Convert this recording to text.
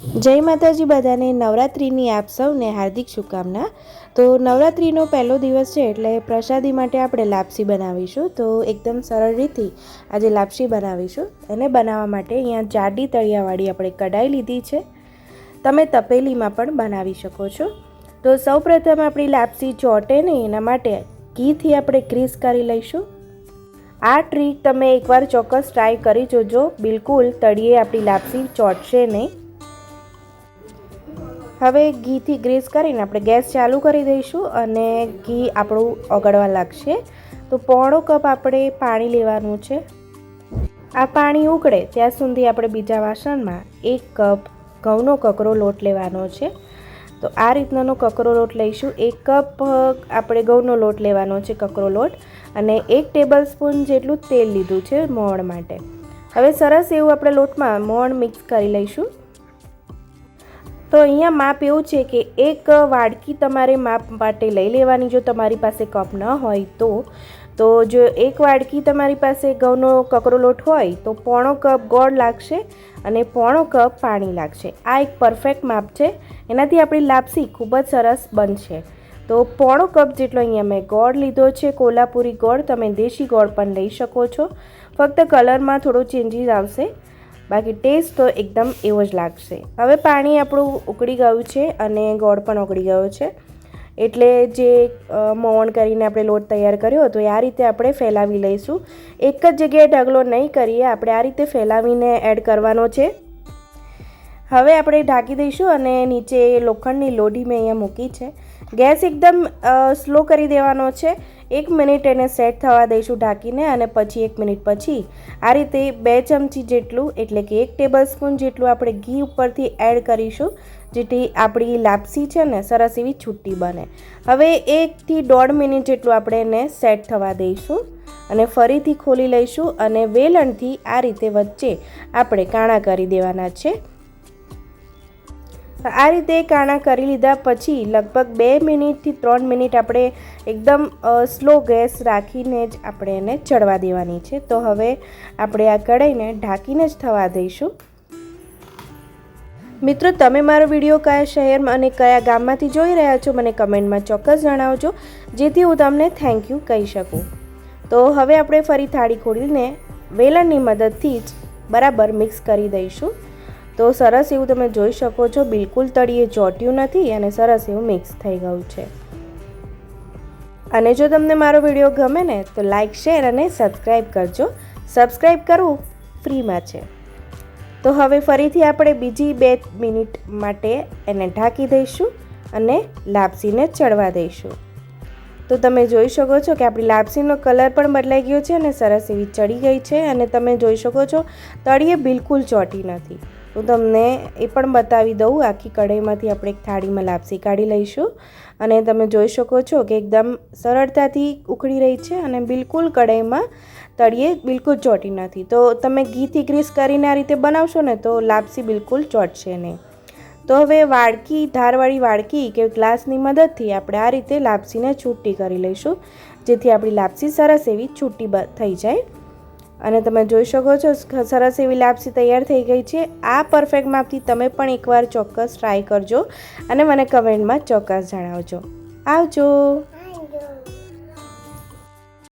જય માતાજી બધાને નવરાત્રિની આપ સૌને હાર્દિક શુભકામના। તો નવરાત્રિનો પહેલો દિવસ છે એટલે પ્રસાદી માટે આપણે લાપસી બનાવીશું। તો એકદમ સરળ રીતથી આજે લાપસી બનાવીશું। એને બનાવવા માટે અહીંયા જાડી તળિયાવાળી આપણે કઢાઈ લીધી છે। તમે તપેલીમાં પણ બનાવી શકો છો। તો સૌપ્રથમ આપણી લાપસી ચોટે નહીં એના માટે ઘીથી આપણે ગ્રીસ કરી લઈશું। આ ટ્રીક તમે એકવાર ચોક્કસ ટ્રાય કરી જોજો, બિલકુલ તળિયે આપણી લાપસી ચોટશે નહીં। હવે ઘીથી ગ્રીસ કરીને આપણે ગેસ ચાલુ કરી દઈશું અને ઘી આપણું ઓગળવા લાગશે। તો પોણો કપ આપણે પાણી લેવાનું છે। આ પાણી ઉકળે ત્યાં સુધી આપણે બીજા વાસણમાં 1 કપ ઘઉંનો કકરો લોટ લેવાનો છે। તો આ રીતનાનો કકરો લોટ લઈશું। 1 કપ આપણે ઘઉંનો લોટ લેવાનો છે, કકરો લોટ, અને 1 ટેબલ સ્પૂન જેટલું તેલ લીધું છે મોણ માટે। હવે સરસ એવું આપણે લોટમાં મોણ મિક્સ કરી લઈશું। તો અહીંયા માપ એવું છે કે 1 વાડકી તમારે માપ માટે લઈ લેવાની, જો તમારી પાસે કપ ન હોય તો જો 1 વાડકી તમારી પાસે ઘઉંનો કકરો લોટ હોય તો પોણો કપ ગોળ લાગશે અને પોણો કપ પાણી લાગશે। આ એક પરફેક્ટ માપ છે, એનાથી આપણી લાપસી ખૂબ જ સરસ બનશે। તો પોણો કપ જેટલો અહીંયા મેં ગોળ લીધો છે, કોલ્હાપુરી ગોળ, તમે દેશી ગોળ પણ લઈ શકો છો, ફક્ત કલરમાં થોડો ચેન્જીસ આવશે, બાકી ટેસ્ટ તો એકદમ એવો જ લાગશે। હવે પાણી આપણું ઉકળી ગયું છે અને ગોળ પણ ઉકળી ગયો છે, એટલે જે મોવણ કરીને આપણે લોટ તૈયાર કર્યો હતો એ આ રીતે આપણે ફેલાવી લઈશું। એક જ જગ્યાએ ઢગલો નહીં કરીએ, આપણે આ રીતે ફેલાવીને એડ કરવાનો છે। હવે આપણે ઢાંકી દઈશું અને નીચે લોખંડની લોઢી મેં અહીંયા મૂકી છે। ગેસ એકદમ સ્લો કરી દેવાનો છે। 1 મિનિટ એને સેટ થવા દઈશું ઢાંકીને અને પછી 1 મિનિટ પછી આ રીતે 2 ચમચી જેટલું એટલે કે 1 ટેબલ સ્પૂન જેટલું આપણે ઘી ઉપરથી એડ કરીશું, જેથી આપણી લાપસી છે ને સરસ એવી છૂટી બને। હવે 1 થી 1.5 મિનિટ જેટલું આપણે એને સેટ થવા દઈશું અને ફરીથી ખોલી લઈશું અને વેલણથી આ રીતે વચ્ચે આપણે કાણા કરી દેવાના છે। આ રીતે કાણા કરી લીધા પછી લગભગ 2 મિનિટથી 3 મિનિટ આપણે એકદમ સ્લો ગેસ રાખીને જ આપણે એને ચડવા દેવાની છે। તો હવે આપણે આ કઢાઈને ઢાંકીને જ થવા દઈશું। મિત્રો, તમે મારો વિડીયો કયા શહેરમાં અને કયા ગામમાંથી જોઈ રહ્યા છો મને કમેન્ટમાં ચોક્કસ જણાવજો, જેથી હું તમને થેન્ક યુ કહી શકું। તો હવે આપણે ફરી થાળી ખોલીને વેલણની મદદથી જ બરાબર મિક્સ કરી દઈશું। તો સરસ એવું તમે જોઈ શકો છો, બિલકુલ તળિયે ચોટ્યું નથી અને સરસ એવું મિક્સ થઈ ગયું છે। અને જો તમને મારો વિડીયો ગમે ને તો લાઈક, શેર અને સબસ્ક્રાઈબ કરજો। સબસ્ક્રાઈબ કરવું ફ્રીમાં છે। તો હવે ફરીથી આપણે બીજી 2 મિનિટ માટે એને ઢાંકી દઈશું અને લાપસીને ચડવા દઈશું। તો તમે જોઈ શકો છો કે આપણી લાપસીનો કલર પણ બદલાઈ ગયો છે અને સરસ એવી ચડી ગઈ છે અને તમે જોઈ શકો છો તળિયે બિલકુલ ચોટી નથી। હું તમને એ પણ બતાવી દઉં, આખી કઢાઈમાંથી આપણે એક થાળીમાં લાપસી કાઢી લઈશું અને તમે જોઈ શકો છો કે એકદમ સરળતાથી ઉકળી રહી છે અને બિલકુલ કઢાઈમાં તળિયે બિલકુલ ચોટી નથી। તો તમે ઘીથી ગ્રીસ કરીને આ રીતે બનાવશો ને તો લાપસી બિલકુલ ચોટશે નહીં। તો હવે વાડકી, ધારવાળી વાડકી કે ગ્લાસની મદદથી આપણે આ રીતે લાપસીને છૂટી કરી લઈશું, જેથી આપણી લાપસી સરસ એવી છૂટી થઈ જાય। અને તમે જોઈ શકો છો સરસ એવી લાપસી તૈયાર થઈ ગઈ છે। આ પરફેક્ટ માપથી તમે પણ એકવાર ચોક્કસ ટ્રાય કરજો અને મને કમેન્ટમાં ચોક્કસ જણાવજો। આવજો।